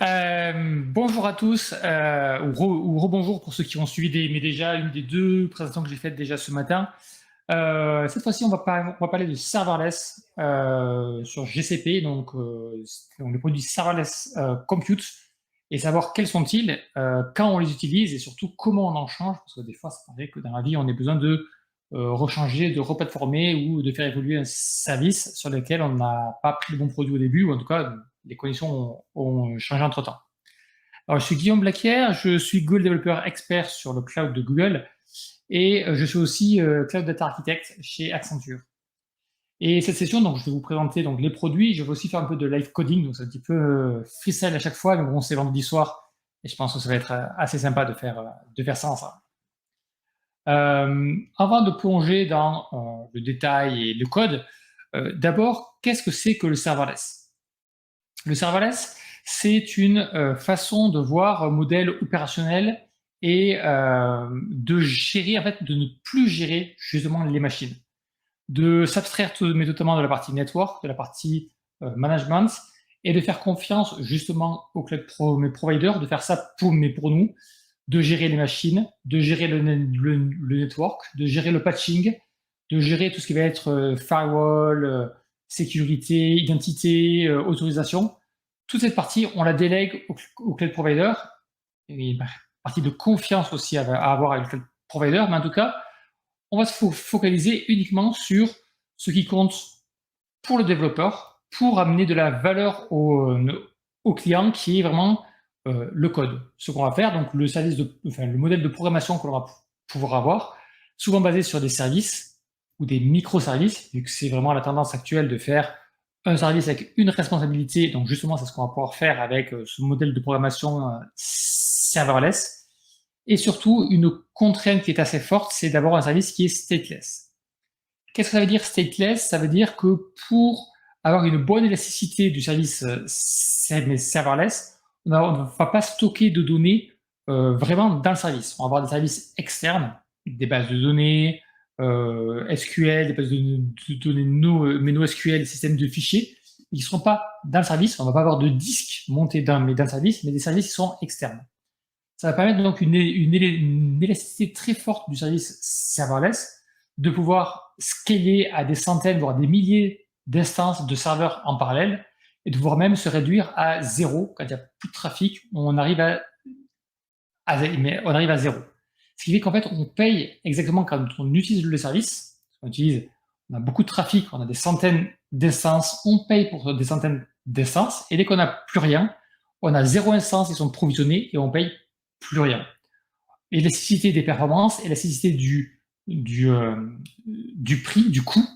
Bonjour à tous, ou rebonjour pour ceux qui ont suivi déjà une des deux présentations que j'ai faites déjà ce matin. Cette fois-ci, on va parler de serverless sur GCP, donc les produits serverless compute, et savoir quels sont-ils, quand on les utilise et surtout comment on en change, parce que des fois, ça paraît que dans la vie, on a besoin de rechanger, de replatformer ou de faire évoluer un service sur lequel on n'a pas pris le bon produit au début, ou en tout cas, les conditions ont changé entre-temps. Alors, je suis Guillaume Blaquière, je suis Google Developer Expert sur le cloud de Google et je suis aussi Cloud Data Architect chez Accenture. Et cette session, donc, je vais vous présenter donc, les produits. Je vais aussi faire un peu de live coding, donc c'est un petit peu freestyle à chaque fois, mais bon, c'est vendredi soir et je pense que ça va être assez sympa de faire ça ensemble. Avant de plonger dans le détail et le code, d'abord, qu'est-ce que c'est que le serverless? Le serverless, c'est une façon de voir un modèle opérationnel et de gérer, en fait, de ne plus gérer justement les machines, de s'abstraire mais notamment de la partie network, de la partie management, et de faire confiance justement aux cloud providers, de faire ça pour nous, de gérer les machines, de gérer le network, de gérer le patching, de gérer tout ce qui va être firewall, sécurité, identité, autorisation. Toute cette partie, on la délègue au cloud provider. Et une partie de confiance aussi à avoir avec le cloud provider, mais en tout cas, on va se focaliser uniquement sur ce qui compte pour le développeur, pour amener de la valeur au client, qui est vraiment le code. Ce qu'on va faire, donc le modèle de programmation que l'on va pouvoir avoir, souvent basé sur des services ou des microservices, vu que c'est vraiment la tendance actuelle de faire un service avec une responsabilité. Donc justement, c'est ce qu'on va pouvoir faire avec ce modèle de programmation serverless. Et surtout, une contrainte qui est assez forte, c'est d'avoir un service qui est stateless. Qu'est-ce que ça veut dire stateless? Ça veut dire que pour avoir une bonne élasticité du service serverless, on ne va pas stocker de données vraiment dans le service. On va avoir des services externes, des bases de données, SQL, des bases de données NoSQL, des systèmes de fichiers. Ils ne seront pas dans le service. On ne va pas avoir de disques montés dans le service, mais des services qui sont externes. Ça va permettre donc une élasticité très forte du service serverless, de pouvoir scaler à des centaines, voire des milliers d'instances de serveurs en parallèle, et de pouvoir même se réduire à zéro. Quand il n'y a plus de trafic, on arrive à zéro. Ce qui fait qu'en fait, on paye exactement quand on utilise le service. On a beaucoup de trafic, on a des centaines d'instances, on paye pour des centaines d'instances, et dès qu'on n'a plus rien, on a zéro instance, ils sont provisionnés, et on paye plus rien. L'élasticité des performances, élasticité du prix, du coût,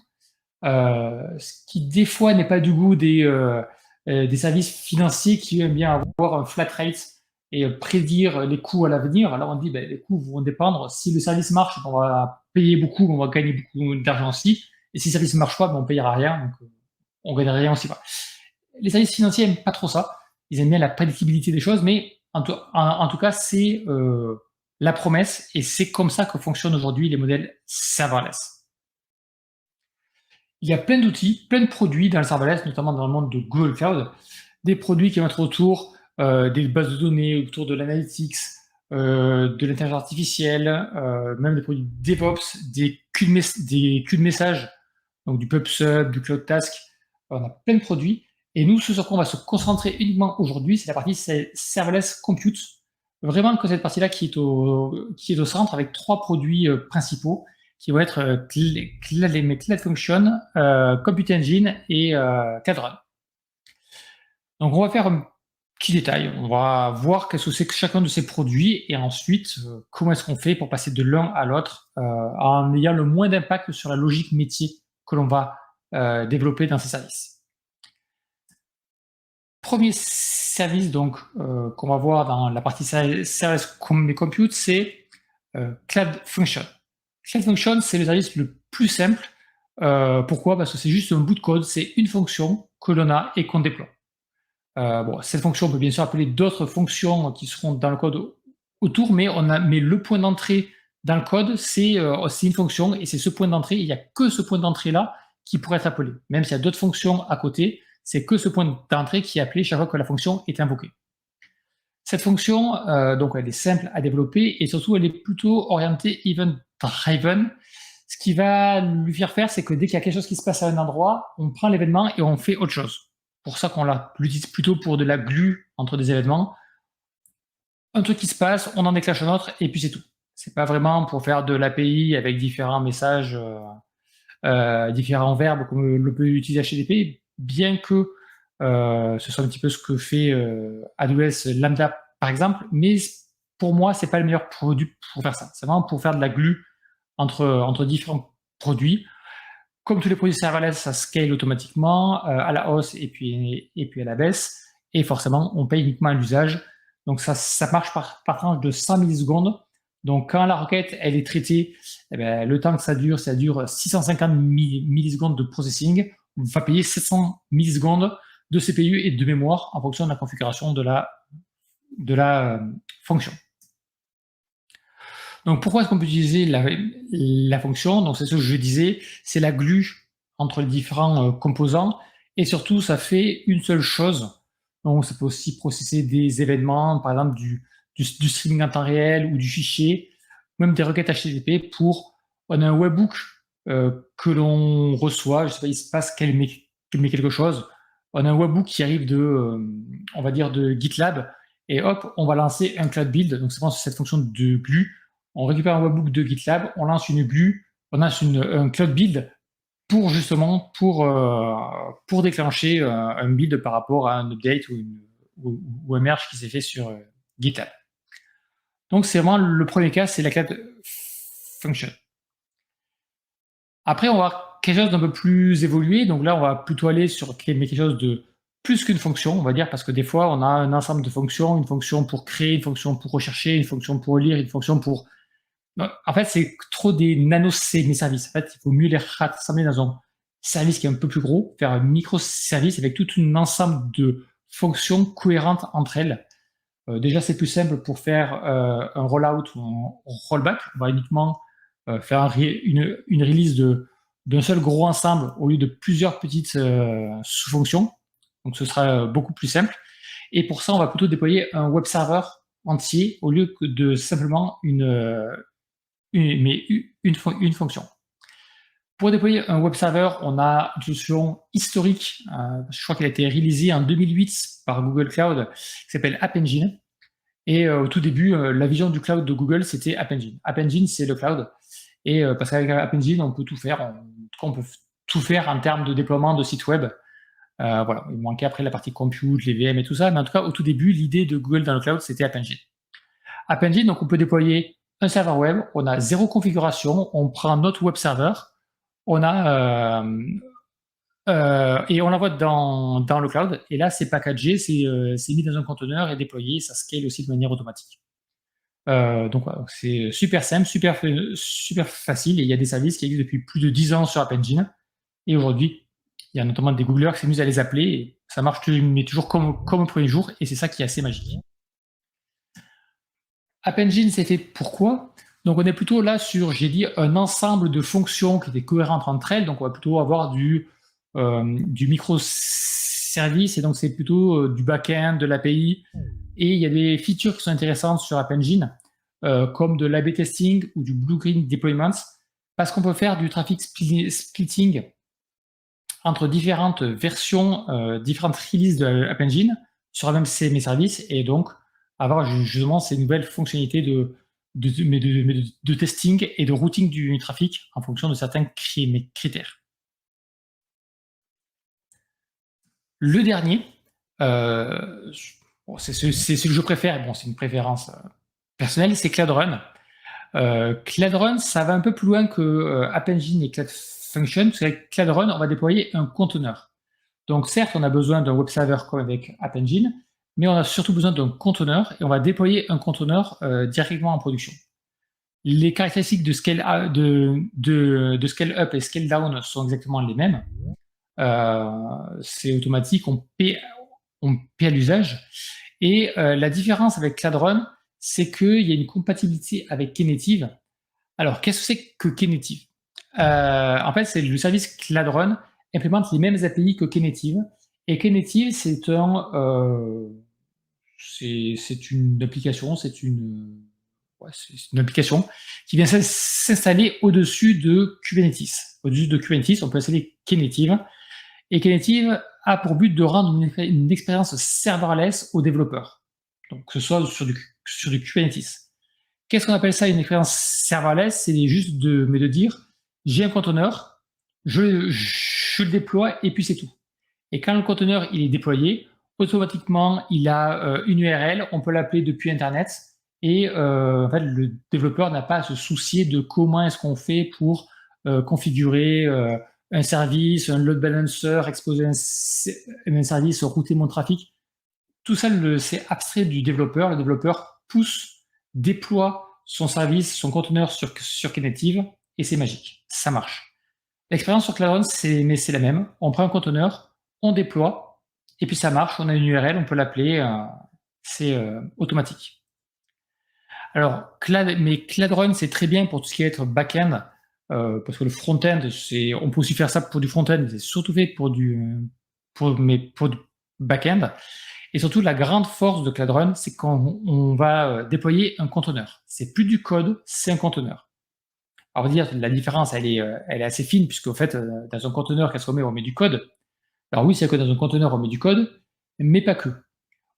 ce qui des fois n'est pas du goût des services financiers qui aiment bien avoir un flat rate et prédire les coûts à l'avenir. Alors on dit les coûts vont dépendre. Si le service marche, on va payer beaucoup, on va gagner beaucoup d'argent aussi. Et si le service ne marche pas, on ne payera rien, donc on ne gagnera rien aussi. Les services financiers n'aiment pas trop ça. Ils aiment bien la prédictibilité des choses, mais en tout cas, c'est la promesse, et c'est comme ça que fonctionnent aujourd'hui les modèles serverless. Il y a plein d'outils, plein de produits dans le serverless, notamment dans le monde de Google Cloud, des produits qui vont être autour des bases de données, autour de l'analytics, de l'intelligence artificielle, même des produits DevOps, des queues de messages, donc du PubSub, du Cloud Task. On a plein de produits. Et nous, ce sur quoi on va se concentrer uniquement aujourd'hui, c'est la partie serverless compute. Vraiment que cette partie-là qui est au centre, avec trois produits principaux qui vont être Cloud Function, Compute Engine et Cloud Run. Donc on va faire un petit détail. On va voir qu'est-ce que c'est que chacun de ces produits, et ensuite comment est-ce qu'on fait pour passer de l'un à l'autre en ayant le moins d'impact sur la logique métier que l'on va développer dans ces services. Premier service donc qu'on va voir dans la partie Service Compute, c'est Cloud Function. Cloud Function, c'est le service le plus simple. Pourquoi? Parce que c'est juste un bout de code, c'est une fonction que l'on a et qu'on déploie. Cette fonction, on peut bien sûr appeler d'autres fonctions qui seront dans le code autour, mais le point d'entrée dans le code, c'est une fonction, et c'est ce point d'entrée. Il n'y a que ce point d'entrée-là qui pourrait être appelé. Même s'il y a d'autres fonctions à côté, c'est que ce point d'entrée qui est appelé chaque fois que la fonction est invoquée. Cette fonction, donc elle est simple à développer et surtout elle est plutôt orientée event-driven. Ce qui va lui faire, c'est que dès qu'il y a quelque chose qui se passe à un endroit, on prend l'événement et on fait autre chose. Pour ça qu'on l'utilise plutôt pour de la glue entre des événements. Un truc qui se passe, on en déclenche un autre et puis c'est tout. C'est pas vraiment pour faire de l'API avec différents messages, différents verbes comme le peut utiliser HTTP, bien que ce soit un petit peu ce que fait AWS Lambda par exemple, mais pour moi c'est pas le meilleur produit pour faire ça. C'est vraiment pour faire de la glue entre différents produits. Comme tous les produits serverless, ça scale automatiquement à la hausse et puis à la baisse. Et forcément, on paye uniquement à l'usage. Donc ça marche par tranche de 100 millisecondes. Donc quand la requête elle est traitée, eh ben, le temps que ça dure 650 millisecondes de processing. On va payer 700 millisecondes de CPU et de mémoire en fonction de la configuration de la fonction. Donc pourquoi est-ce qu'on peut utiliser la fonction? Donc c'est ce que je disais, c'est la glue entre les différents composants et surtout ça fait une seule chose. Donc ça peut aussi processer des événements, par exemple du streaming en temps réel ou du fichier, même des requêtes HTTP pour, on a un webhook que l'on reçoit, je sais pas, il se passe qu'elle met quelque chose, on a un webhook qui arrive on va dire de GitLab et hop, on va lancer un cloud build, donc c'est vraiment cette fonction de glue. On récupère un webhook de GitLab, on lance une glue, on lance un cloud build pour justement pour déclencher un build par rapport à un update ou un merge qui s'est fait sur GitLab. Donc c'est vraiment le premier cas, c'est la cloud function. Après, on va avoir quelque chose d'un peu plus évolué. Donc là, on va plutôt aller sur quelque chose de plus qu'une fonction, on va dire, parce que des fois, on a un ensemble de fonctions, une fonction pour créer, une fonction pour rechercher, une fonction pour lire, une fonction pour... En fait, c'est trop des nano-services. En fait, il faut mieux les rassembler dans un service qui est un peu plus gros, faire un microservice avec tout un ensemble de fonctions cohérentes entre elles. Déjà, c'est plus simple pour faire un rollout ou un rollback. On va uniquement faire une release d'un seul gros ensemble au lieu de plusieurs petites sous-fonctions. Donc, ce sera beaucoup plus simple. Et pour ça, on va plutôt déployer un web server entier au lieu que de simplement une fonction. Pour déployer un web server, on a une solution historique. Je crois qu'elle a été réalisée en 2008 par Google Cloud, qui s'appelle App Engine. Et au tout début, la vision du cloud de Google, c'était App Engine. App Engine, c'est le cloud. Et parce qu'avec App Engine, on peut tout faire. On peut tout faire en termes de déploiement de sites web. Voilà, il manquait après la partie compute, les VM et tout ça. Mais en tout cas, au tout début, l'idée de Google dans le cloud, c'était App Engine. App Engine, donc on peut déployer un serveur web. On a 0 configuration. On prend notre web server. On a et on l'envoie dans le cloud. Et là, c'est packagé, c'est mis dans un conteneur et déployé. Ça scale aussi de manière automatique. Donc voilà, c'est super simple, super facile. Et il y a des services qui existent depuis plus de 10 ans sur App Engine. Et aujourd'hui, il y a notamment des Googlers qui s'amusent à les appeler. Et ça marche mais toujours comme au premier jour. Et c'est ça qui est assez magique. App Engine, c'est fait pourquoi? Donc on est plutôt là sur, j'ai dit, un ensemble de fonctions qui étaient cohérentes entre elles. Donc on va plutôt avoir du microservice, et donc c'est plutôt du back-end, de l'API. Et il y a des features qui sont intéressantes sur App Engine, comme de l'A/B testing ou du blue-green deployment, parce qu'on peut faire du traffic splitting entre différentes versions, différentes releases de App Engine sur un même service, et donc avoir justement ces nouvelles fonctionnalités de testing et de routing du trafic en fonction de certains critères. Le dernier, c'est ce que je préfère, bon, c'est une préférence personnelle, c'est Cloud Run. Cloud Run, ça va un peu plus loin que App Engine et Cloud Function, parce qu'avec Cloud Run, on va déployer un conteneur. Donc certes, on a besoin d'un web server comme avec App Engine, mais on a surtout besoin d'un conteneur, et on va déployer un conteneur directement en production. Les caractéristiques de scale up et scale down sont exactement les mêmes. C'est automatique, on paie à l'usage. Et la différence avec Cloud Run, c'est qu'il y a une compatibilité avec Knative. Alors, qu'est-ce que c'est que Knative? En fait, c'est le service Cloud Run implémente les mêmes API que Knative. Et Knative, c'est c'est une application, ouais, c'est une application qui vient s'installer au-dessus de Kubernetes. Au-dessus de Kubernetes, on peut installer Knative. Et Knative a pour but de rendre une expérience serverless aux développeurs. Donc, que ce soit sur du Kubernetes. Qu'est-ce qu'on appelle ça une expérience serverless? C'est juste de dire, j'ai un conteneur, je le déploie et puis c'est tout. Et quand le conteneur il est déployé, automatiquement il a une URL, on peut l'appeler depuis Internet et en fait, le développeur n'a pas à se soucier de comment est-ce qu'on fait pour configurer un service, un load balancer, exposer un service, router mon trafic. Tout ça, c'est abstrait du développeur. Le développeur pousse, déploie son service, son conteneur sur Knative et c'est magique. Ça marche. L'expérience sur Cloud Run, c'est la même. On prend un conteneur, on déploie et puis ça marche. On a une URL, on peut l'appeler. C'est automatique. Alors, mais Cloud Run, c'est très bien pour tout ce qui va être back-end, parce que le front-end, on peut aussi faire ça pour du front-end, mais c'est surtout fait pour du back-end. Et surtout, la grande force de Cloud Run, c'est quand on va déployer un conteneur. C'est plus du code, c'est un conteneur. Alors, dire la différence, elle est assez fine, puisque en fait, dans un conteneur, qu'est-ce qu'on met? On met du code. Alors oui, c'est que dans un conteneur, on met du code, mais pas que.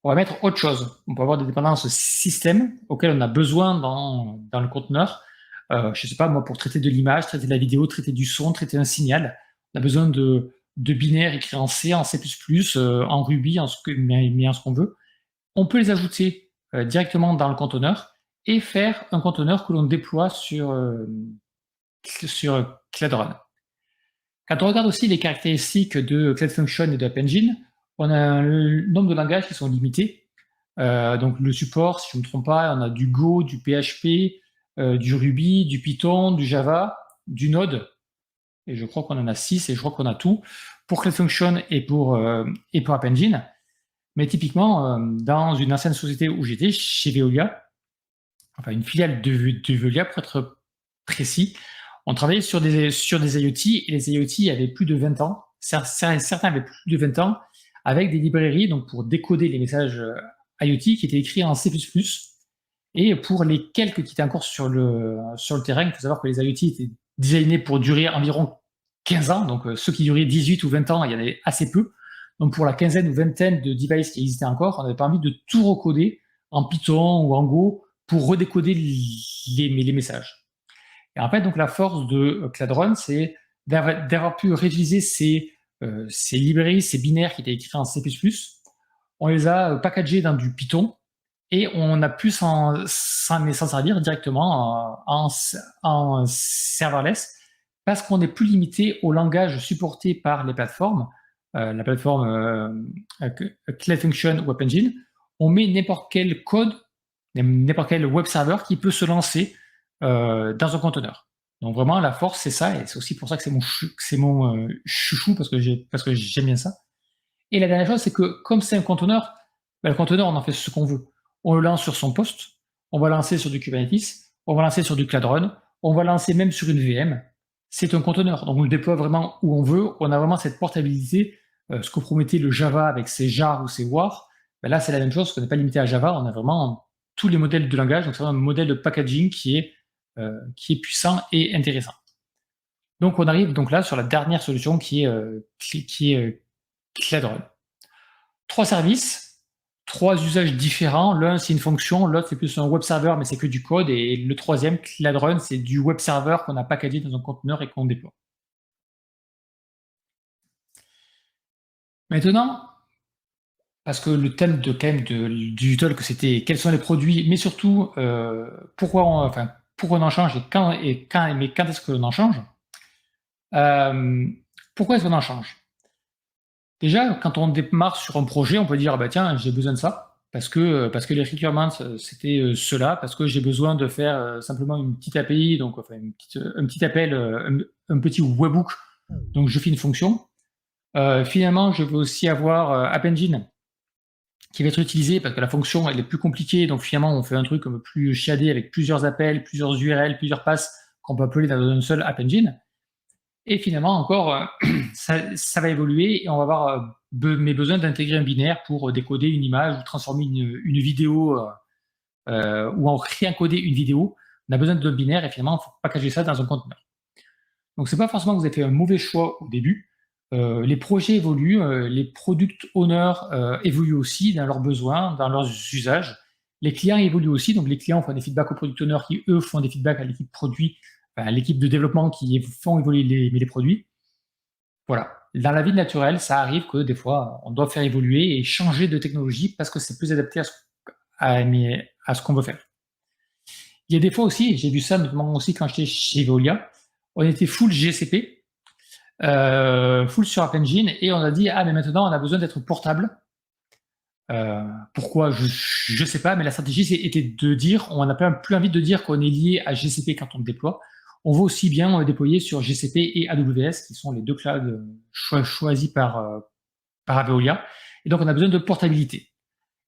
On va mettre autre chose. On peut avoir des dépendances système auxquelles on a besoin dans le conteneur. Je sais pas, moi, pour traiter de l'image, traiter de la vidéo, traiter du son, traiter un signal, on a besoin de binaires écrits en C, en C++, en Ruby, mais en ce qu'on veut. On peut les ajouter directement dans le conteneur et faire un conteneur que l'on déploie sur Cloud Run. Quand on regarde aussi les caractéristiques de Cloud Function et de App Engine, on a un nombre de langages qui sont limités. Donc le support, si je ne me trompe pas, on a du Go, du PHP, du Ruby, du Python, du Java, du Node, et je crois qu'on en a 6, et je crois qu'on a tout, pour Cloud Function et pour App Engine. Mais typiquement, dans une ancienne société où j'étais, chez Veolia, enfin une filiale de Veolia pour être précis, on travaillait sur des IoT, et les IoT avaient plus de 20 ans, certains avaient plus de 20 ans, avec des librairies donc pour décoder les messages IoT qui étaient écrits en C++. Et pour les quelques qui étaient encore sur le terrain, il faut savoir que les IoT étaient designés pour durer environ 15 ans, donc ceux qui duraient 18 ou 20 ans, il y en avait assez peu. Donc pour la quinzaine ou vingtaine de devices qui existaient encore, on avait permis de tout recoder en Python ou en Go pour redécoder les messages. Et en fait, donc la force de Cloud Run, c'est d'avoir pu réutiliser ces librairies, ces binaires qui étaient écrits en C++. On les a packagés dans du Python et on a pu s'en servir directement en serverless parce qu'on n'est plus limité au langage supporté par les plateformes, la plateforme Cloud Function ou App Engine. On met n'importe quel code, n'importe quel web server qui peut se lancer dans un conteneur. Donc vraiment, la force, c'est ça, et c'est aussi pour ça que c'est mon chouchou, parce que j'aime bien ça. Et la dernière chose, c'est que comme c'est un conteneur, ben, le conteneur, on en fait ce qu'on veut. On le lance sur son poste, on va lancer sur du Kubernetes, on va lancer sur du Cloud Run, on va lancer même sur une VM. C'est un conteneur, donc on le déploie vraiment où on veut. On a vraiment cette portabilité, ce que promettait le Java avec ses jar ou ses war. Ben là, c'est la même chose, on n'est pas limité à Java, on a vraiment tous les modèles de langage, donc c'est vraiment un modèle de packaging qui est puissant et intéressant. Donc on arrive donc là sur la dernière solution qui est Cloud Run. 3 services, 3 usages différents. L'un c'est une fonction, l'autre c'est plus un web server mais c'est que du code, et le troisième, Cloud Run, c'est du web server qu'on a packagé dans un conteneur et qu'on déploie. Maintenant, parce que le thème du talk c'était quels sont les produits, mais surtout pourquoi on en change et quand est-ce que l'on en change. Pourquoi est-ce qu'on en change? Déjà, quand on démarre sur un projet, on peut dire bah tiens, j'ai besoin de ça parce que les requirements c'était cela, parce que j'ai besoin de faire simplement une petite API, donc enfin un petit appel, un petit webhook, donc je fais une fonction. Finalement, je veux aussi avoir App Engine qui va être utilisé parce que la fonction elle est plus compliquée, donc finalement on fait un truc un peu plus chiadé avec plusieurs appels, plusieurs URL, plusieurs passes qu'on peut appeler dans un seul App Engine. Et finalement encore, ça va évoluer et on va avoir mais besoin d'intégrer un binaire pour décoder une image ou transformer une vidéo ou en réencoder une vidéo, on a besoin de binaire et finalement, il faut packager ça dans un conteneur. Donc, c'est pas forcément que vous avez fait un mauvais choix au début. Les projets évoluent, les product owners évoluent aussi dans leurs besoins, dans leurs usages. Les clients évoluent aussi, donc les clients font des feedbacks aux product owners qui, eux, font des feedbacks à l'équipe produit, à l'équipe de développement qui font évoluer les produits. Voilà. Dans la vie naturelle, ça arrive que des fois, on doit faire évoluer et changer de technologie parce que c'est plus adapté à ce qu'on veut faire. Il y a des fois aussi, j'ai vu ça notamment aussi quand j'étais chez Veolia, on était full GCP, full sur App Engine, et on a dit, ah mais maintenant on a besoin d'être portable. Pourquoi? Je ne sais pas, mais la stratégie était de dire, on n'a plus envie de dire qu'on est lié à GCP quand on le déploie. On veut aussi bien déployer sur GCP et AWS, qui sont les deux clouds choisis par Veolia. Et donc, on a besoin de portabilité.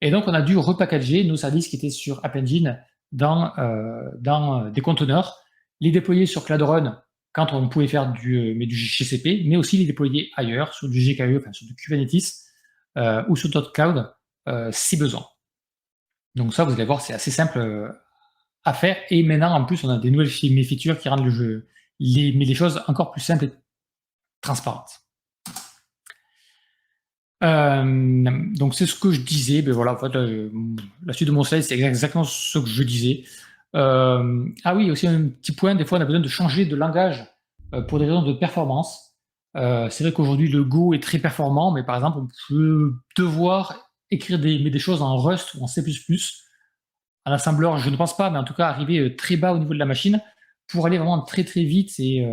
Et donc, on a dû repackager nos services qui étaient sur App Engine dans des conteneurs, les déployer sur Cloud Run quand on pouvait faire du GCP, mais aussi les déployer ailleurs, sur du GKE, enfin sur du Kubernetes ou sur d'autres clouds si besoin. Donc ça, vous allez voir, c'est assez simple à faire. Et maintenant, en plus, on a des nouvelles features qui rendent les choses encore plus simples et transparentes. Donc c'est ce que je disais. Ben voilà, en fait, la suite de mon slide, c'est exactement ce que je disais. Ah oui, aussi un petit point, des fois on a besoin de changer de langage pour des raisons de performance. C'est vrai qu'aujourd'hui le Go est très performant, mais par exemple on peut devoir écrire des choses en Rust ou en C++. En assembleur, je ne pense pas, mais en tout cas arriver très bas au niveau de la machine pour aller vraiment très très vite, et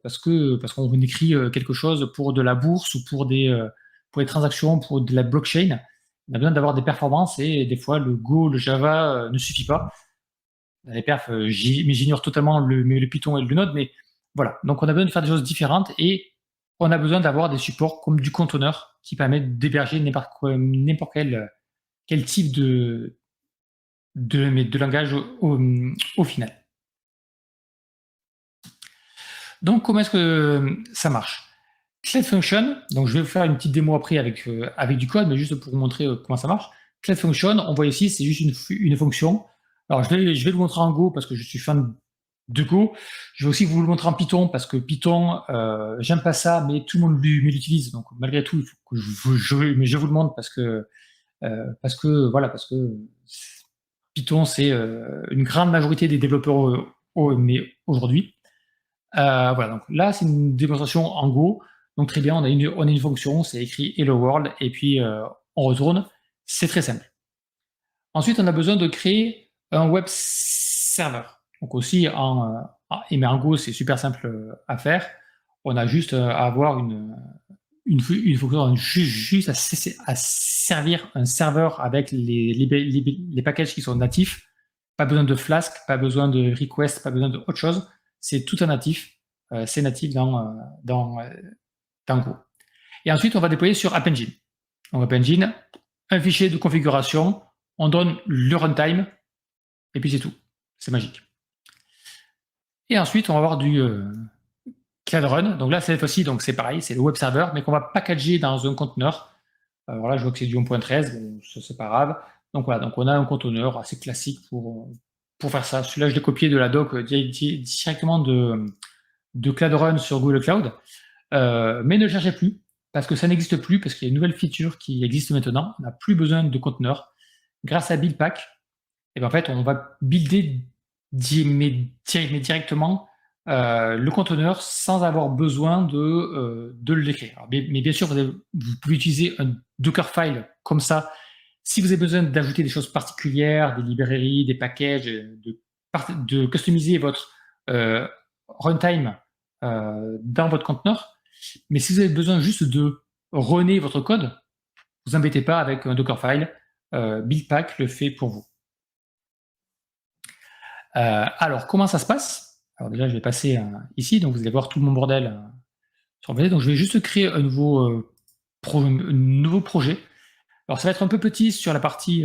parce qu'on écrit quelque chose pour de la bourse ou pour des transactions, pour de la blockchain. On a besoin d'avoir des performances, et des fois le Go, le Java ne suffit pas. Les perfs, mais j'ignore totalement le Python et le Node, mais voilà. Donc on a besoin de faire des choses différentes, et on a besoin d'avoir des supports comme du conteneur qui permettent d'héberger n'importe quel type de langage au final. Donc, comment est-ce que ça marche? Cloud Function, donc je vais vous faire une petite démo après avec du code, mais juste pour vous montrer comment ça marche. Cloud Function, on voit ici, c'est juste une fonction. Alors, je vais vous montrer en Go parce que je suis fan de Go. Je vais aussi vous le montrer en Python parce que Python, j'aime pas ça, mais tout le monde l'utilise. Donc, malgré tout, il faut que je vous le montre parce que Python, c'est une grande majorité des développeurs aujourd'hui. Voilà, donc là, c'est une démonstration en Go. Donc très bien, on a une fonction, c'est écrit Hello World, et puis on retourne. C'est très simple. Ensuite, on a besoin de créer un web server. Donc aussi, mais en Go, c'est super simple à faire. On a juste à avoir une fonction juste à servir un serveur avec les packages qui sont natifs. Pas besoin de Flask, pas besoin de request, pas besoin d'autre chose. C'est tout un natif. C'est natif dans Go. Et ensuite, on va déployer sur App Engine. Donc, App Engine, un fichier de configuration, on donne le runtime, et puis c'est tout. C'est magique. Et ensuite, on va avoir du Cloud Run. Donc là, cette fois-ci, c'est pareil, c'est le web server, mais qu'on va packager dans un conteneur. Alors là, je vois que c'est du 1.13, bon, ça c'est pas grave. Donc voilà, donc on a un conteneur assez classique pour faire ça. Celui-là, je l'ai copié de la doc directement de Cloud Run sur Google Cloud. Mais ne le cherchez plus, parce que ça n'existe plus, parce qu'il y a une nouvelle feature qui existe maintenant. On n'a plus besoin de conteneurs. Grâce à Buildpack, et en fait, on va builder directement le conteneur sans avoir besoin de l'écrire. Mais bien sûr, vous pouvez utiliser un Dockerfile comme ça si vous avez besoin d'ajouter des choses particulières, des librairies, des packages, de customiser votre runtime dans votre conteneur. Mais si vous avez besoin juste de runner votre code, vous embêtez pas avec un Dockerfile. Buildpack le fait pour vous. Alors, comment ça se passe? Alors déjà, je vais passer ici, donc vous allez voir tout mon bordel sur le PC. Donc, je vais juste créer un nouveau projet. Alors, ça va être un peu petit sur la partie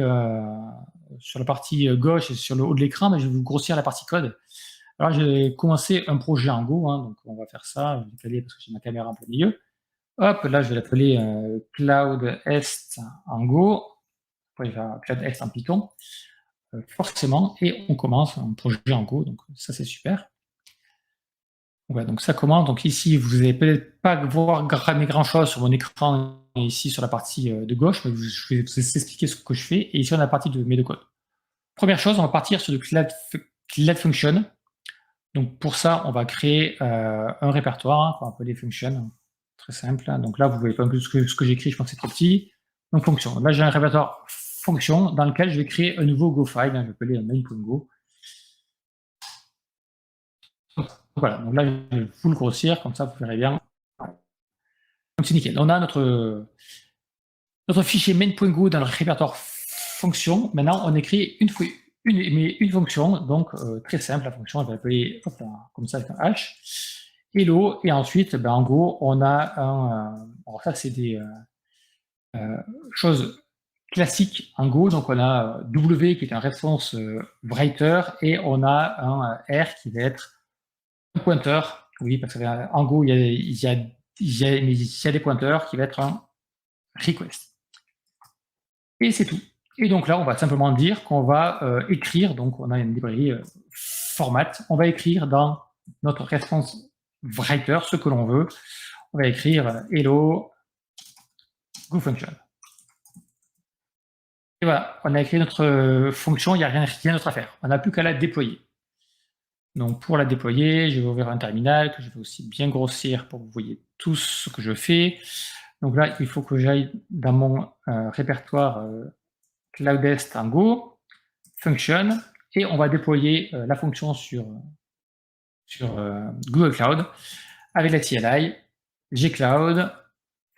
gauche et sur le haut de l'écran, mais je vais vous grossir la partie code. Alors, j'ai commencé un projet en Go, donc on va faire ça. Je vais caler parce que j'ai ma caméra en plein milieu. Hop, là, je vais l'appeler Cloud Est en Go. Après, il va Cloud Est en Python, forcément. Et on commence un projet en Go, donc ça, c'est super. Ouais, donc ça commence. Donc ici, vous n'allez peut-être pas voir grand-chose sur mon écran, ici sur la partie de gauche, mais je vais vous expliquer ce que je fais. Et ici, on a la partie de mes deux codes. Première chose, on va partir sur le Cloud Function. Donc pour ça, on va créer un répertoire qu'on va appeler function. Très simple. Donc là, vous voyez pas un peu ce que j'écris, je pense que c'est trop petit. Donc fonction. Là, j'ai un répertoire fonction dans lequel je vais créer un nouveau Go file. Je vais appeler main.go. Voilà, donc là, je vais vous le grossir, comme ça, vous verrez bien. Donc c'est nickel. On a notre fichier main.go dans le répertoire fonction. Maintenant, on écrit une fonction, donc très simple. La fonction, elle va appeler comme ça avec un H. Hello, et ensuite, ben, en gros, on a un. Alors, ça, c'est des choses classiques en Go. Donc, on a W qui est un response writer et on a un R qui va être un pointeur. Oui, parce qu'en Go, il y a des pointeurs qui va être un request. Et c'est tout. Et donc là, on va simplement dire qu'on va écrire, donc on a une librairie format, on va écrire dans notre response writer ce que l'on veut. On va écrire hello GoFunction. Et voilà, on a écrit notre fonction, il n'y a rien d'autre à faire. On n'a plus qu'à la déployer. Donc pour la déployer, je vais ouvrir un terminal que je vais aussi bien grossir pour que vous voyez tout ce que je fais. Donc là, il faut que j'aille dans mon répertoire Cloudest en Go, function, et on va déployer la fonction sur Google Cloud avec la CLI, gcloud,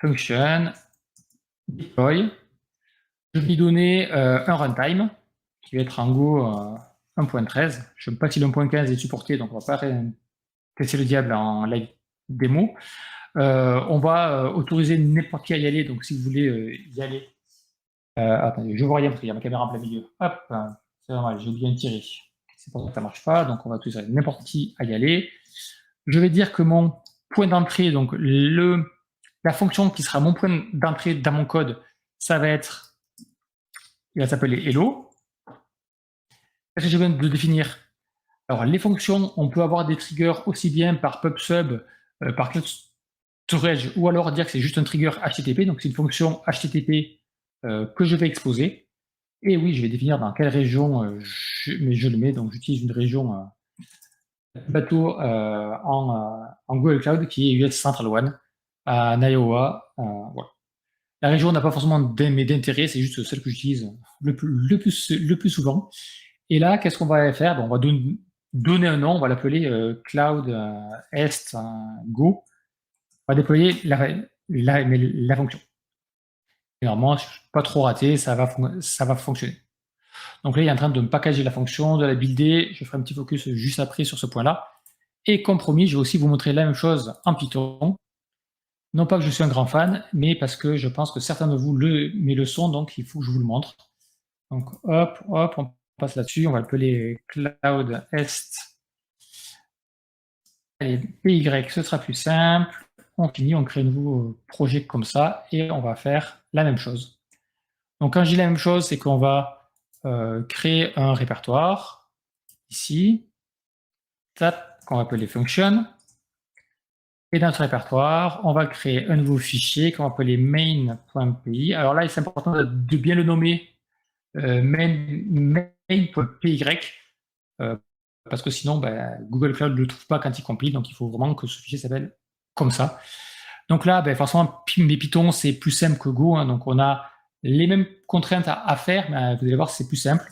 function, deploy. Je vais lui donner un runtime qui va être en Go 1.13. Je ne sais pas si le 1.15 est supporté, donc on ne va pas tester le diable en live démo. On va autoriser n'importe qui à y aller, donc si vous voulez y aller. Attendez, je vois rien parce qu'il y a ma caméra en plein milieu. Hop, c'est normal, j'ai oublié de tirer. C'est pour ça que ça ne marche pas, donc on va autoriser n'importe qui à y aller. Je vais dire que mon point d'entrée, donc la fonction qui sera mon point d'entrée dans mon code, ça va être, il va s'appeler hello. Qu'est-ce que je viens de définir? Alors, les fonctions, on peut avoir des triggers aussi bien par pub/sub, par storage, ou alors dire que c'est juste un trigger HTTP, donc c'est une fonction HTTP que je vais exposer. Et oui, je vais définir dans quelle région je le mets, donc j'utilise une région bateau en Google Cloud qui est US Central One, en Iowa. Voilà. La région n'a pas forcément d'intérêt, c'est juste celle que j'utilise le plus souvent. Et là, qu'est-ce qu'on va faire? On va donner un nom, on va l'appeler Cloud Est Go. On va déployer la fonction. Et normalement, je ne suis pas trop raté, ça va fonctionner. Donc là, il est en train de me packager la fonction, de la builder. Je ferai un petit focus juste après sur ce point-là. Et comme promis, je vais aussi vous montrer la même chose en Python. Non pas que je suis un grand fan, mais parce que je pense que certains de vous me le sont, donc il faut que je vous le montre. Donc hop, on passe là-dessus, on va l'appeler Cloud Est. Allez, PY, ce sera plus simple. On finit, on crée un nouveau projet comme ça, et on va faire la même chose. Donc quand je dis la même chose, c'est qu'on va créer un répertoire, ici, qu'on va appeler function. Et dans ce répertoire, on va créer un nouveau fichier qu'on va appeler main.py. Alors là, c'est important de bien le nommer main.py parce que sinon, Google Cloud ne le trouve pas quand il compile. Donc, il faut vraiment que ce fichier s'appelle comme ça. Donc là, forcément, mes Python, c'est plus simple que Go. Hein, donc, on a les mêmes contraintes à faire, mais vous allez voir, c'est plus simple.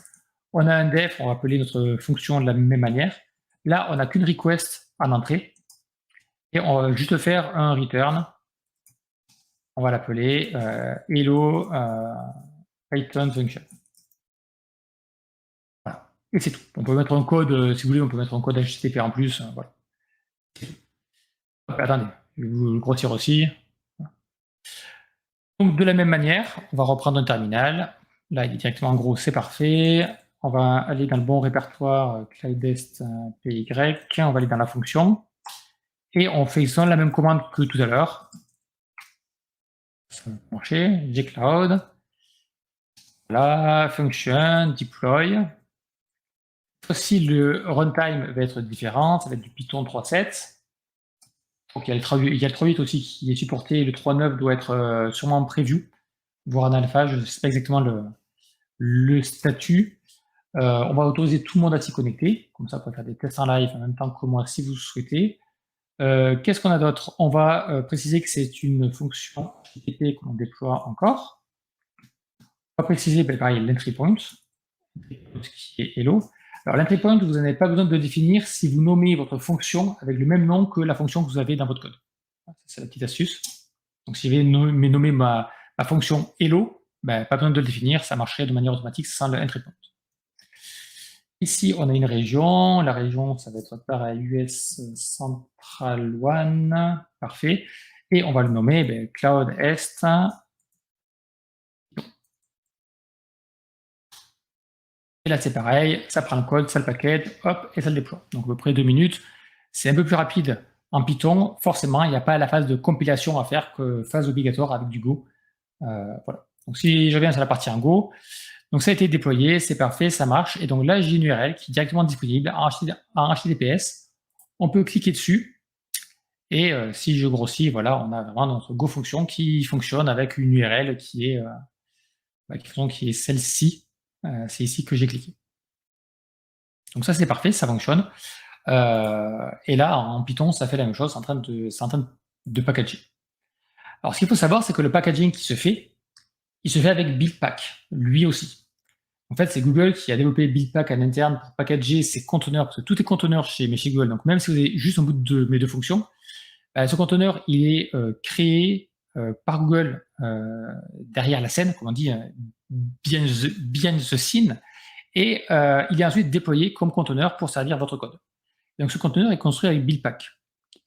On a un def, on va appeler notre fonction de la même manière. Là, on n'a qu'une request en entrée. Et on va juste faire un return. On va l'appeler hello Python function. Voilà. Et c'est tout. On peut mettre un code, si vous voulez, on peut mettre un code HTTP en plus. Voilà. Attendez, je vais vous le grossir aussi. Donc de la même manière, on va reprendre un terminal. Là, il est directement en gros, c'est parfait. On va aller dans le bon répertoire Cloudest PY. On va aller dans la fonction. Et on fait exactement la même commande que tout à l'heure. Ça va marcher. Gcloud. Voilà, function, deploy. Aussi, le runtime va être différent. Ça va être du Python 3.7. Donc, il y a le 3.8 aussi qui est supporté. Le 3.9 doit être sûrement en preview, voire en alpha. Je ne sais pas exactement le statut. On va autoriser tout le monde à s'y connecter. Comme ça, on peut faire des tests en live en même temps que moi si vous souhaitez. Qu'est-ce qu'on a d'autre? On va préciser que c'est une fonction HTTP que l'on déploie encore. On va préciser, pareil, l'entry point, qui est hello. Alors, l'entry point, vous n'avez pas besoin de le définir si vous nommez votre fonction avec le même nom que la fonction que vous avez dans votre code. C'est la petite astuce. Donc, si je vais nommer ma fonction hello, pas besoin de le définir, ça marcherait de manière automatique sans le entry point. Ici, on a une région. La région, ça va être pareil, US Central One. Parfait. Et on va le nommer Cloud Est. Et là, c'est pareil. Ça prend le code, ça le package, hop, et ça le déploie. Donc, à peu près 2 minutes. C'est un peu plus rapide en Python. Forcément, il n'y a pas la phase de compilation à faire que phase obligatoire avec du Go. Voilà. Donc, si je reviens sur la partie en Go, donc ça a été déployé, c'est parfait, ça marche. Et donc là, j'ai une URL qui est directement disponible en HTTPS. On peut cliquer dessus. Et si je grossis, voilà, on a vraiment notre Go fonction qui fonctionne avec une URL qui est celle-ci. C'est ici que j'ai cliqué. Donc ça, c'est parfait, ça fonctionne. Et là, en Python, ça fait la même chose, c'est en train de packager. Alors, ce qu'il faut savoir, c'est que le packaging qui se fait, il se fait avec Buildpack, lui aussi. En fait, c'est Google qui a développé Buildpack en interne pour packager ses conteneurs, parce que tout est conteneur chez Google. Donc, même si vous avez juste un bout de mes deux fonctions, ce conteneur, il est créé par Google derrière la scène, comme on dit, behind the scene, et il est ensuite déployé comme conteneur pour servir votre code. Donc, ce conteneur est construit avec Buildpack.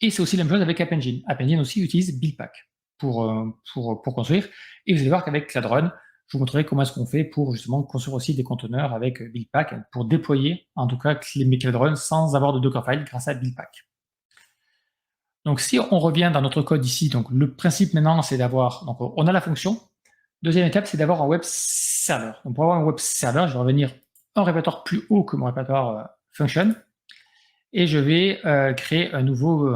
Et c'est aussi la même chose avec App Engine. App Engine aussi utilise Buildpack pour construire. Et vous allez voir qu'avec Cloudrun, je vous montrerai comment est-ce qu'on fait pour justement construire aussi des conteneurs avec Buildpack pour déployer, en tout cas, mes Cloudrun sans avoir de Dockerfile grâce à Buildpack. Donc, si on revient dans notre code ici, donc le principe maintenant, c'est d'avoir, donc on a la fonction. Deuxième étape, c'est d'avoir un web server. Donc, pour avoir un web server, je vais revenir un répertoire plus haut que mon répertoire function. Et je vais créer un nouveau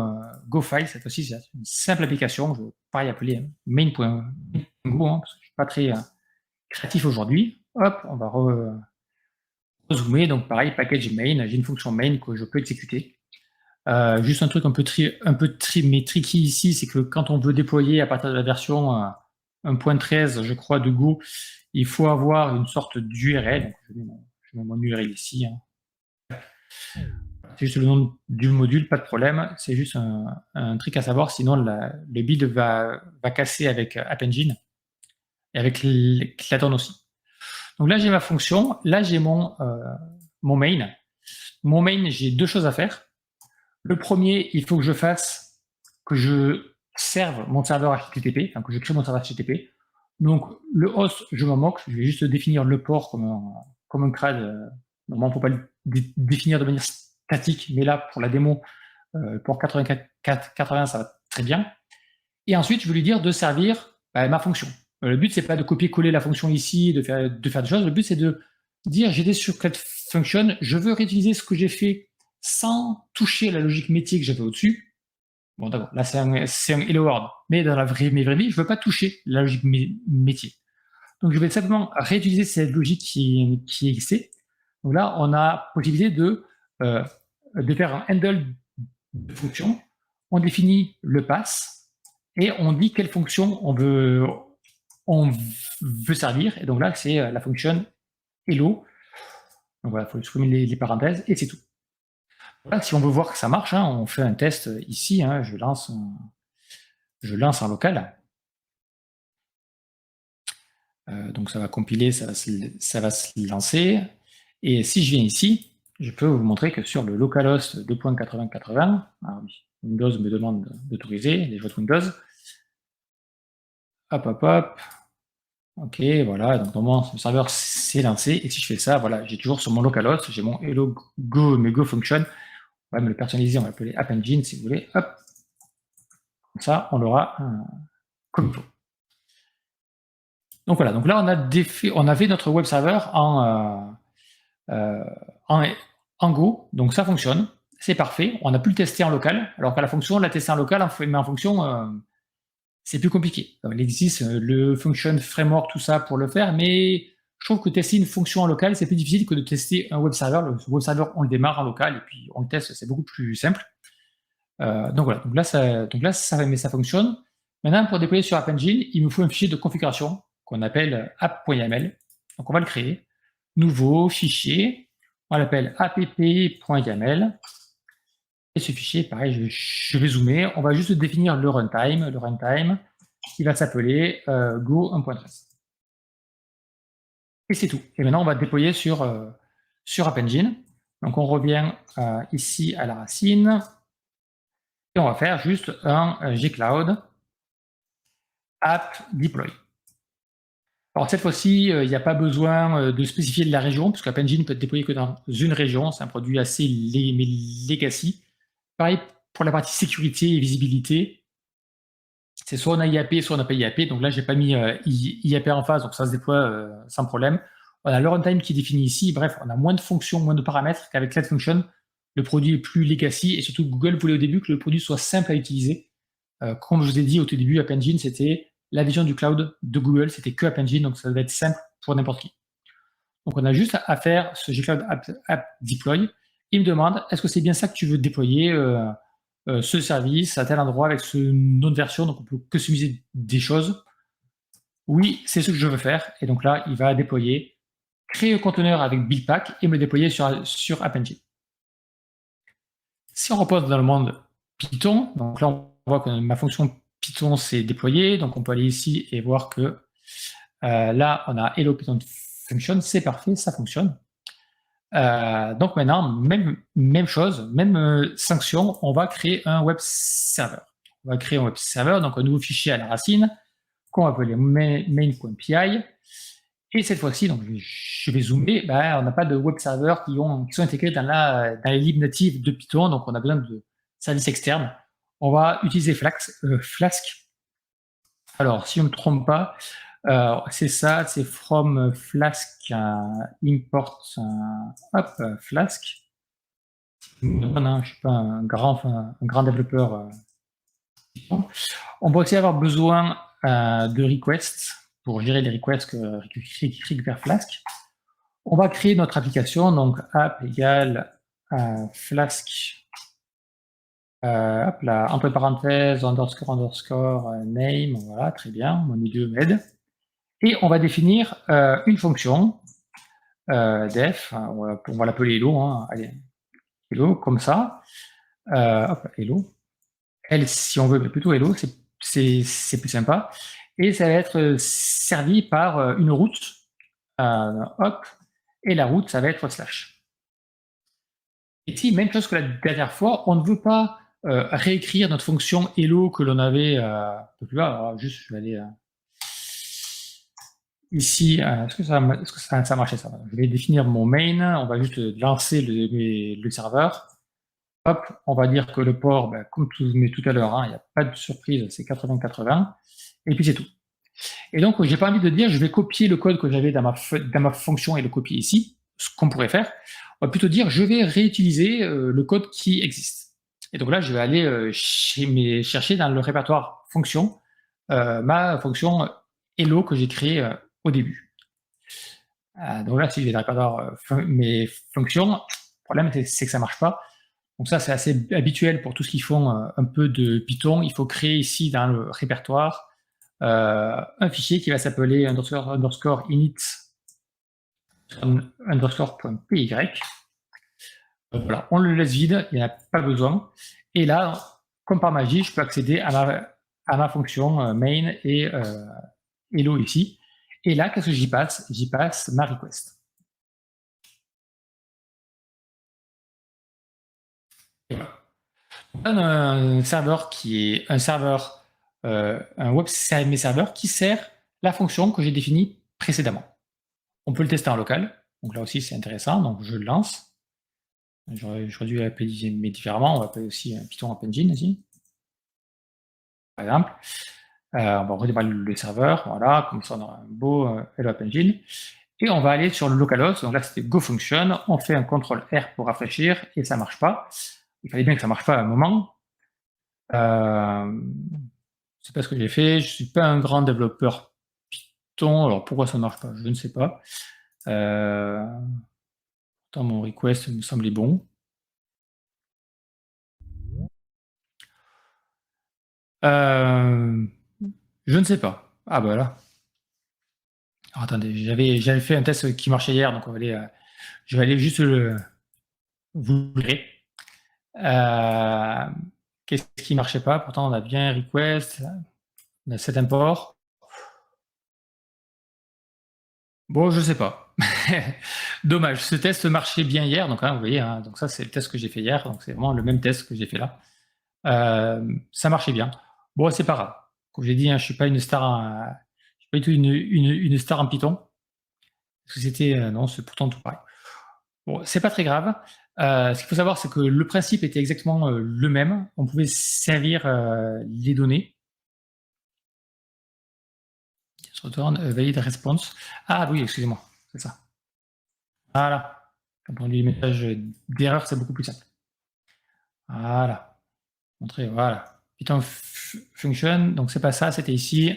GoFile. Cette fois-ci, c'est une simple application. Je vais pareil appeler main.go, parce que je ne suis pas très créatif aujourd'hui. Hop, on va rezoomer. Donc, pareil, package main. J'ai une fonction main que je peux exécuter. Juste un truc un peu tricky ici, c'est que quand on veut déployer à partir de la version 1.13, je crois, de Go, il faut avoir une sorte d'URL. Donc, je mets mon URL ici. C'est juste le nom du module, pas de problème. C'est juste un truc à savoir, sinon le build va casser avec App Engine et avec Cloudrun aussi. Donc là, j'ai ma fonction. Là, j'ai mon main. Mon main, j'ai deux choses à faire. Le premier, il faut que je fasse que je serve mon serveur HTTP, enfin que je crée mon serveur HTTP. Donc le host, je m'en moque. Je vais juste définir le port comme un CRAD. Normalement, il ne faut pas le définir de manière statique, mais là, pour la démo, pour 80, ça va très bien. Et ensuite, je vais lui dire de servir ma fonction. Le but, c'est pas de copier-coller la fonction ici, de faire des choses. Le but, c'est de dire, j'étais sur cette function, je veux réutiliser ce que j'ai fait sans toucher la logique métier que j'avais au-dessus. Bon, d'accord, là, c'est un hello world. Mais dans la vraie vie, je ne veux pas toucher la logique métier. Donc, je vais simplement réutiliser cette logique qui existait. Donc là, on a possibilité de faire un handle de fonction. On définit le pass et on dit quelle fonction on veut servir. Et donc là, c'est la fonction hello. Donc voilà, il faut supprimer les parenthèses et c'est tout. Voilà, si on veut voir que ça marche, on fait un test ici. Je lance en local. Donc ça va compiler, ça va se lancer. Et si je viens ici, je peux vous montrer que sur le localhost 2.8080, Windows me demande d'autoriser les joueurs de Windows. Hop. Ok, voilà, donc normalement, le serveur s'est lancé. Et si je fais ça, voilà, j'ai toujours sur mon localhost, j'ai mon hello go, mes go function. On va me le personnaliser, on va l'appeler App Engine si vous voulez. Hop. Comme ça, on l'aura comme il faut. Donc voilà, donc là on a fait notre web server en Go, donc ça fonctionne, c'est parfait. On a pu le tester en local, alors qu'à la fonction, on l'a testé en local, mais en fonction, c'est plus compliqué. Il existe le function framework, tout ça pour le faire, mais je trouve que tester une fonction en local, c'est plus difficile que de tester un web server. Le web server, on le démarre en local et puis on le teste, c'est beaucoup plus simple. Donc voilà, donc là ça fonctionne. Maintenant, pour déployer sur App Engine, il me faut un fichier de configuration qu'on appelle app.yaml. Donc on va le créer. Nouveau fichier, on l'appelle app.yaml. Et ce fichier, pareil, je vais zoomer. On va juste définir le runtime. Le runtime, qui va s'appeler Go 1.13. Et c'est tout. Et maintenant, on va déployer sur App Engine. Donc on revient ici à la racine. Et on va faire juste un gcloud app deploy. Alors cette fois-ci, il n'y a pas besoin de spécifier de la région, parce qu'App Engine peut être déployé que dans une région. C'est un produit assez legacy. Pareil pour la partie sécurité et visibilité. C'est soit on a IAP, soit on n'a pas IAP. Donc là, j'ai pas mis IAP en face, donc ça se déploie sans problème. On a le runtime qui est défini ici. Bref, on a moins de fonctions, moins de paramètres qu'avec Cloud Function. Le produit est plus legacy et surtout Google voulait au début que le produit soit simple à utiliser. Comme je vous ai dit au tout début, App Engine, c'était la vision du cloud de Google, c'était que App Engine, donc ça devait être simple pour n'importe qui. Donc on a juste à faire ce gcloud app deploy. Il me demande, est-ce que c'est bien ça que tu veux déployer ce service à tel endroit avec une autre version, donc on peut customiser des choses. Oui, c'est ce que je veux faire. Et donc là, il va déployer, créer un conteneur avec Buildpack et me le déployer sur App Engine. Si on repose dans le monde Python, donc là on voit que ma fonction Python s'est déployée, donc on peut aller ici et voir que là on a Hello Python Function, c'est parfait, ça fonctionne. Donc maintenant, même chose, même sanction, on va créer un web server. On va créer un web server, donc un nouveau fichier à la racine, qu'on va appeler main.py. Et cette fois-ci, donc je vais zoomer, on n'a pas de web servers qui sont intégrés dans les libs natives de Python, donc on a besoin de services externes. On va utiliser Flask. Alors, si je ne me trompe pas, c'est ça, c'est from Flask import Flask. Non, je ne suis pas un grand développeur. On va aussi avoir besoin de requests pour gérer les requests que récupère Flask. On va créer notre application, donc app égale Flask, hop là, entre parenthèses, underscore, name, voilà, très bien, mon milieu m'aide. Et on va définir une fonction def, on va l'appeler hello, hein, allez, hello, comme ça, hop, hello. Elle, si on veut, mais plutôt hello, c'est plus sympa. Et ça va être servi par une route, hop, et la route, ça va être slash. Et ici, même chose que la dernière fois, on ne veut pas réécrire notre fonction hello que l'on avait un peu plus bas. Alors, juste, je vais aller ici. Est-ce que ça a marché ça? Je vais définir mon main. On va juste lancer le serveur. Hop, on va dire que le port, comme tout à l'heure, il n'y a pas de surprise, c'est 80-80. Et puis c'est tout. Et donc, j'ai pas envie de dire, je vais copier le code que j'avais dans ma fonction et le copier ici, ce qu'on pourrait faire. On va plutôt dire, je vais réutiliser le code qui existe. Et donc là, je vais aller chercher dans le répertoire fonction ma fonction hello que j'ai créée au début. Donc là, si je vais dans le répertoire mes fonctions, le problème, c'est que ça marche pas. Donc ça, c'est assez habituel pour tous ceux qui font un peu de Python. Il faut créer ici dans le répertoire un fichier qui va s'appeler underscore init underscore.py. Voilà, on le laisse vide, il n'y en a pas besoin. Et là, comme par magie, je peux accéder à ma fonction main et hello ici. Et là, qu'est-ce que j'y passe? J'y passe ma request. Et voilà. Un serveur qui est un serveur, un web serveur qui sert la fonction que j'ai définie précédemment. On peut le tester en local, donc là aussi c'est intéressant, donc je le lance. J'aurais dû l'appeler différemment, on va appeler aussi Python App Engine ici, par exemple. On va redémarrer le serveur, voilà, comme ça on aura un beau Hello App Engine. Et on va aller sur le localhost, donc là c'était GoFunction, on fait un CTRL R pour rafraîchir, et ça marche pas. Il fallait bien que ça marche pas à un moment. C'est pas ce que j'ai fait, je suis pas un grand développeur Python, alors pourquoi ça ne marche pas, je ne sais pas. Pourtant mon request me semblait bon. Je ne sais pas. Ah bah là. Alors, attendez, j'avais fait un test qui marchait hier, donc on va aller, je vais aller juste le, vous verrez. Qu'est-ce qui marchait pas? Pourtant on a bien request, on a set import. Bon, je sais pas. Dommage, ce test marchait bien hier, donc hein, vous voyez, hein, donc ça c'est le test que j'ai fait hier, donc c'est vraiment le même test que j'ai fait là. Ça marchait bien. Bon, c'est pas grave. Comme j'ai dit, hein, je suis pas une star, je suis pas du tout une star en Python. Parce que c'était, non, c'est pourtant tout pareil. Bon, c'est pas très grave. Ce qu'il faut savoir, c'est que le principe était exactement le même. On pouvait servir les données. Je retourne, valid response. Ah oui, excusez-moi, c'est ça. Voilà. Quand on lit les messages d'erreur, c'est beaucoup plus simple. Voilà. Montrer, voilà. Python function, donc c'est pas ça, c'était ici.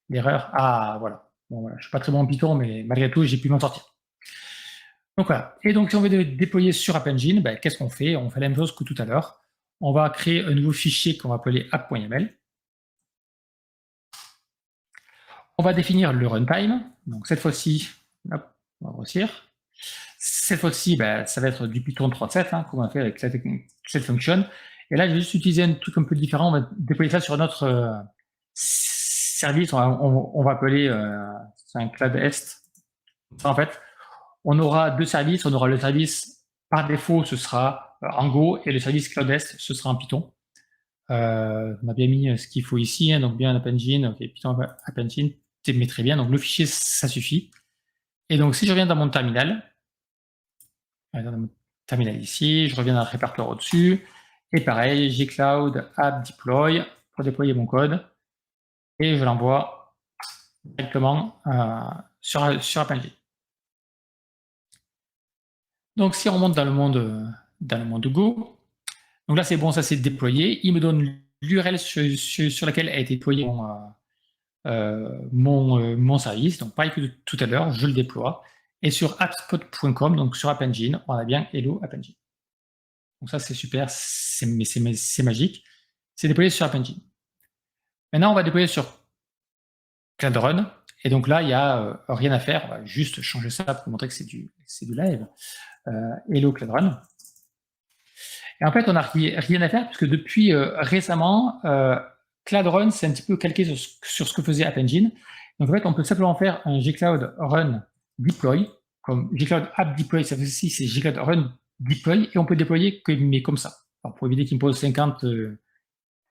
L'erreur, ah voilà. Bon, voilà. Je suis pas très bon en Python, mais malgré tout, j'ai pu m'en sortir. Donc voilà. Et donc, si on veut déployer sur App Engine, ben, qu'est-ce qu'on fait? On fait la même chose que tout à l'heure. On va créer un nouveau fichier qu'on va appeler app.yml. On va définir le runtime. Donc cette fois-ci, on va grossir. Cette fois-ci, ben, ça va être du Python 3.7, hein, comme on a fait avec cette function. Et là, je vais juste utiliser un truc un peu différent. On va déployer ça sur notre service. On va appeler c'est un CloudEst. En fait, on aura deux services. On aura le service par défaut, ce sera en Go, et le service CloudEst, ce sera en Python. On a bien mis ce qu'il faut ici, hein, donc bien App Engine, ok, Python App Engine, mais très bien. Donc le fichier, ça suffit. Et donc si je reviens dans mon terminal, ici, je reviens dans le répertoire au-dessus, et pareil, j'ai Cloud App Deploy pour déployer mon code, et je l'envoie directement sur App Engine. Donc si on remonte dans le monde Go, donc là c'est bon, ça s'est déployé, il me donne l'URL sur laquelle a été déployé mon service, donc pareil que tout à l'heure, je le déploie, et sur appspot.com, donc sur App Engine, on a bien Hello App Engine. Donc ça c'est super, c'est magique, c'est déployé sur App Engine. Maintenant on va déployer sur Cloud Run, et donc là il n'y a rien à faire, on va juste changer ça pour montrer que c'est du live. Hello Cloud Run. Et en fait, on n'a rien à faire puisque depuis récemment, Cloud Run, c'est un petit peu calqué sur ce que faisait App Engine. Donc en fait, on peut simplement faire un gcloud run deploy, comme gcloud app deploy, ça fait aussi, c'est gcloud run deploy, et on peut déployer mais comme ça. Alors pour éviter qu'il me pose 50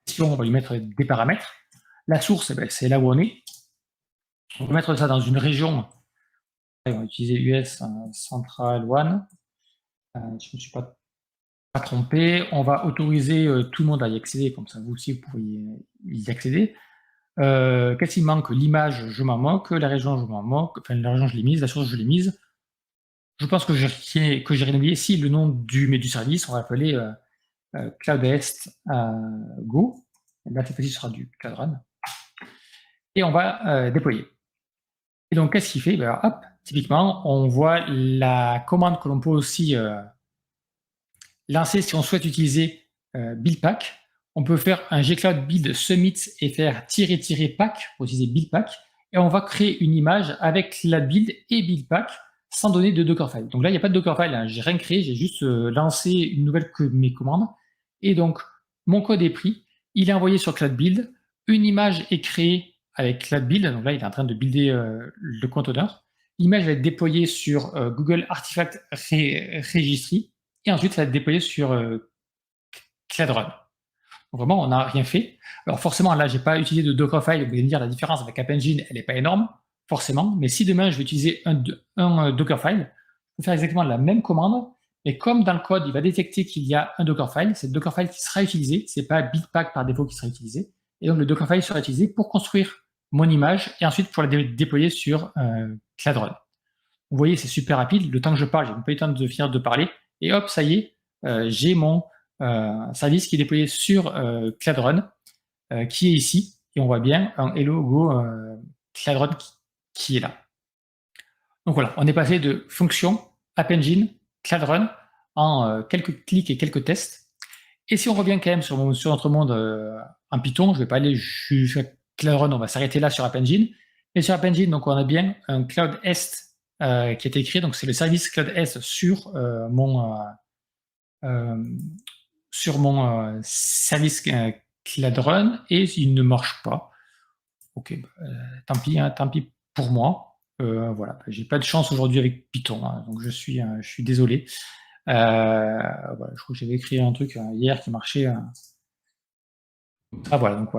questions, on va lui mettre des paramètres. La source, c'est là où on est. On peut mettre ça dans une région. On va utiliser US Central One. Je ne me suis pas trompé. On va autoriser tout le monde à y accéder, comme ça vous aussi vous pouvez y accéder. Qu'est-ce qu'il manque? L'image, je m'en moque. La région, je m'en moque. Enfin, la région, je l'ai mise. La source, je l'ai mise. Je pense que j'ai rien oublié. Si, le nom du service, on va appeler CloudEst Go. Là, cette fois-ci, ce sera du Cloud Run. Et on va déployer. Et donc, qu'est-ce qu'il fait? Ben, hop, typiquement, on voit la commande que l'on peut aussi lancer si on souhaite utiliser buildpack. On peut faire un gcloud build summit et faire --pack pour utiliser buildpack. Et on va créer une image avec la build et buildpack sans donner de Dockerfile. Donc là, il n'y a pas de Dockerfile, hein. J'ai rien créé, j'ai juste lancé une nouvelle mes commandes. Et donc, mon code est pris, il est envoyé sur Cloud Build, une image est créée avec Cloud Build, donc là, il est en train de builder le conteneur. L'image va être déployée sur Google Artifact Registry, et ensuite, ça va être déployé sur Cloud Run. Donc vraiment, on n'a rien fait. Alors forcément, là, je n'ai pas utilisé de Dockerfile. Vous allez me dire, la différence avec App Engine, elle n'est pas énorme, forcément. Mais si demain, je vais utiliser un Dockerfile, je peux faire exactement la même commande. Et comme dans le code, il va détecter qu'il y a un Dockerfile, c'est le Dockerfile qui sera utilisé. Ce n'est pas Bitpack par défaut qui sera utilisé. Et donc, le Dockerfile sera utilisé pour construire mon image et ensuite pour la déployer sur Cloud Run. Vous voyez, c'est super rapide. Le temps que je parle, j'ai même pas eu le temps de finir de parler. Et hop, ça y est, j'ai mon service qui est déployé sur Cloud Run, qui est ici. Et on voit bien un Hello Go Cloud Run qui est là. Donc voilà, on est passé de fonction, App Engine, Cloud Run en quelques clics et quelques tests. Et si on revient quand même sur notre monde en Python, je ne vais pas aller jusqu'à Cloud Run, on va s'arrêter là sur App Engine. Et sur App Engine, donc on a bien un Cloud Est qui a été créé, donc c'est le service Cloud Est sur mon service Cloud Run, et il ne marche pas. Ok, tant pis pour moi. Voilà, j'ai pas de chance aujourd'hui avec Python, hein, donc je suis désolé. Voilà, je crois que j'avais écrit un truc hier qui marchait. Ah voilà, donc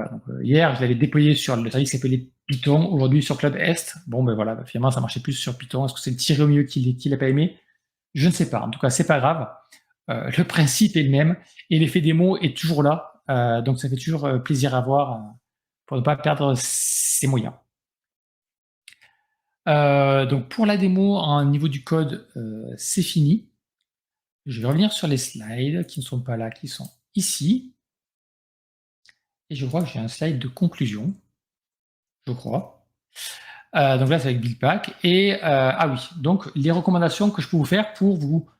hier je l'avais déployé sur le service qui s'appelait Python, aujourd'hui sur Cloud Est. Bon ben voilà, finalement ça marchait plus sur Python. Est-ce que c'est le tiré au milieu qu'il n'a pas aimé? Je ne sais pas. En tout cas, c'est pas grave. Le principe est le même et l'effet démo est toujours là. Donc ça fait toujours plaisir à voir pour ne pas perdre ses moyens. Donc pour la démo, en niveau du code, c'est fini. Je vais revenir sur les slides qui ne sont pas là, qui sont ici. Et je crois que j'ai un slide de conclusion. Je crois. Donc là, c'est avec BuildPack. Et ah oui, donc les recommandations que je peux vous faire pour vous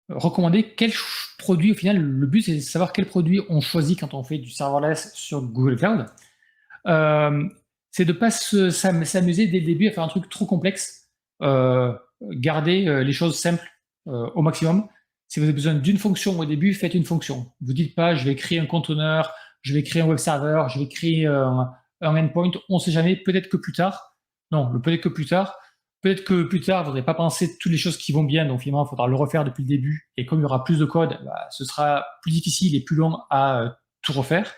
recommander quel produit, au final, le but c'est de savoir quel produit on choisit quand on fait du serverless sur Google Cloud. C'est de ne pas s'amuser dès le début à faire un truc trop complexe. Gardez les choses simples au maximum. Si vous avez besoin d'une fonction au début, faites une fonction. Vous dites pas, je vais créer un conteneur, je vais créer un web server, je vais créer un endpoint. On ne sait jamais, peut-être que plus tard. Non, peut-être que plus tard. Peut-être que plus tard, vous n'aurez pas pensé toutes les choses qui vont bien, donc finalement, il faudra le refaire depuis le début. Et comme il y aura plus de code, ce sera plus difficile et plus long à tout refaire.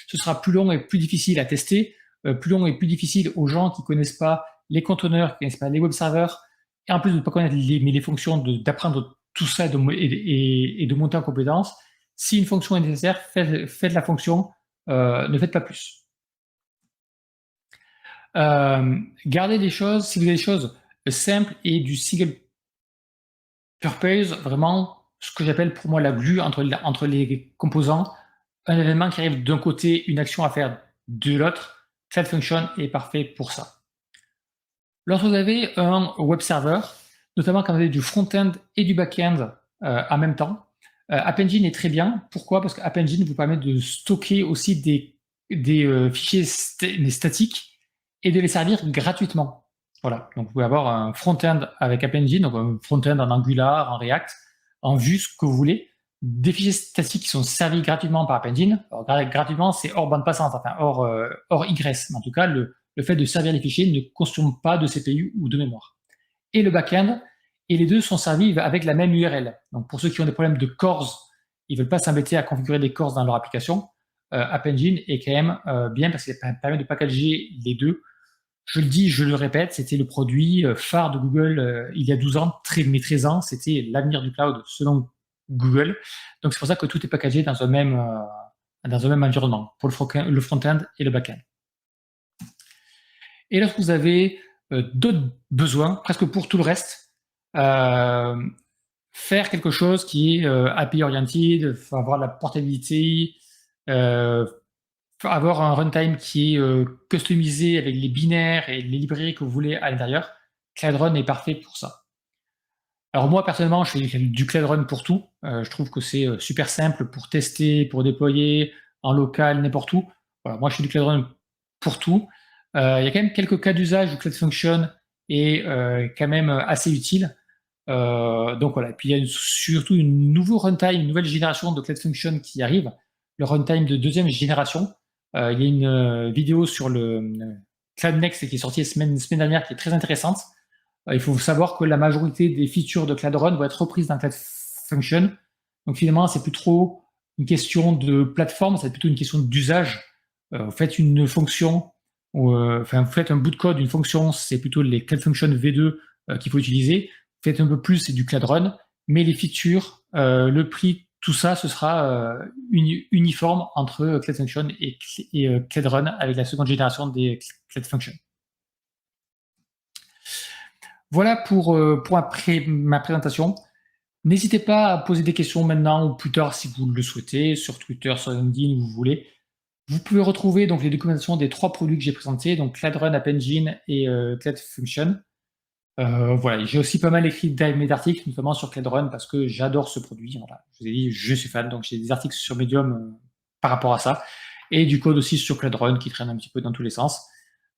Ce sera plus long et plus difficile à tester, plus long et plus difficile aux gens qui ne connaissent pas les conteneurs, qui ne connaissent pas les web servers, et en plus de ne pas connaître les fonctions, d'apprendre tout ça et de monter en compétence. Si une fonction est nécessaire, faites la fonction, ne faites pas plus. Gardez des choses, si vous avez des choses simples et du single purpose, vraiment ce que j'appelle pour moi la glue entre les composants, un événement qui arrive d'un côté, une action à faire de l'autre, cette fonction est parfait pour ça. Lorsque vous avez un web server, notamment quand vous avez du front-end et du back-end en même temps, App Engine est très bien. Pourquoi? Parce que App Engine vous permet de stocker aussi des fichiers statiques et de les servir gratuitement. Voilà, donc vous pouvez avoir un front-end avec App Engine, donc un front-end en Angular, en React, en Vue, ce que vous voulez, des fichiers statiques qui sont servis gratuitement par App Engine. Alors, gratuitement, c'est hors bande passante, enfin hors egress, mais en tout cas, le fait de servir les fichiers ne consomme pas de CPU ou de mémoire. Et le back-end, et les deux sont servis avec la même URL. Donc pour ceux qui ont des problèmes de cores, ils ne veulent pas s'embêter à configurer des cores dans leur application, App Engine est quand même bien parce qu'il permet de packager les deux. Je le dis, je le répète, c'était le produit phare de Google il y a 12 ans, mais 13 ans, c'était l'avenir du cloud selon Google. Donc c'est pour ça que tout est packagé dans un même environnement, pour le front-end et le back-end. Et lorsque vous avez d'autres besoins, presque pour tout le reste, faire quelque chose qui est API oriented, avoir la portabilité, avoir un runtime qui est customisé avec les binaires et les librairies que vous voulez à l'intérieur, Cloud Run est parfait pour ça. Alors moi, personnellement, je fais du Cloud Run pour tout. Je trouve que c'est super simple pour tester, pour déployer en local, n'importe où. Voilà, moi, je fais du Cloud Run pour tout. Il y a quand même quelques cas d'usage où Cloud Function est quand même assez utile. Donc voilà, et puis il y a surtout une nouvelle génération de Cloud Function qui arrive, le runtime de deuxième génération. Il y a une vidéo sur le Cloud Next qui est sortie la semaine dernière qui est très intéressante. Il faut savoir que la majorité des features de Cloud Run vont être reprises dans Cloud Function. Donc finalement, c'est plus trop une question de plateforme, c'est plutôt une question d'usage. Vous faites une fonction, vous faites un bout de code, une fonction, c'est plutôt les Cloud Function V2 qu'il faut utiliser. Faites un peu plus, c'est du Cloud Run, mais les features, le prix, tout ça, ce sera uniforme entre Cloud Function et Cloud Run avec la seconde génération des Cloud Function. Voilà pour ma présentation. N'hésitez pas à poser des questions maintenant ou plus tard si vous le souhaitez, sur Twitter, sur LinkedIn, où vous voulez. Vous pouvez retrouver donc les documentations des 3 produits que j'ai présentés, donc Cloud Run, App Engine et Cloud Function. Voilà, j'ai aussi pas mal écrit d'articles, notamment sur Cloud Run, parce que j'adore ce produit. Voilà, je vous ai dit, je suis fan, donc j'ai des articles sur Medium par rapport à ça, et du code aussi sur Cloud Run qui traîne un petit peu dans tous les sens.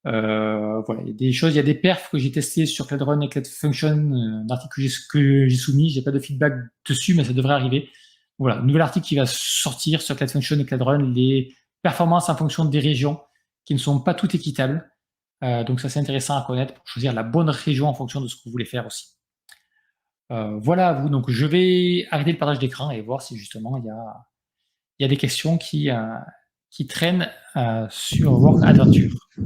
Voilà, il y a des choses, il y a des perfs que j'ai testés sur Cloud Run et Cloud Function, un article que j'ai soumis, j'ai pas de feedback dessus, mais ça devrait arriver. Voilà, un nouvel article qui va sortir sur Cloud Function et Cloud Run, les performances en fonction des régions qui ne sont pas toutes équitables. Donc ça, c'est intéressant à connaître pour choisir la bonne région en fonction de ce que vous voulez faire aussi. Voilà à vous. Donc je vais arrêter le partage d'écran et voir si justement il y a des questions qui traînent sur Work Adventure.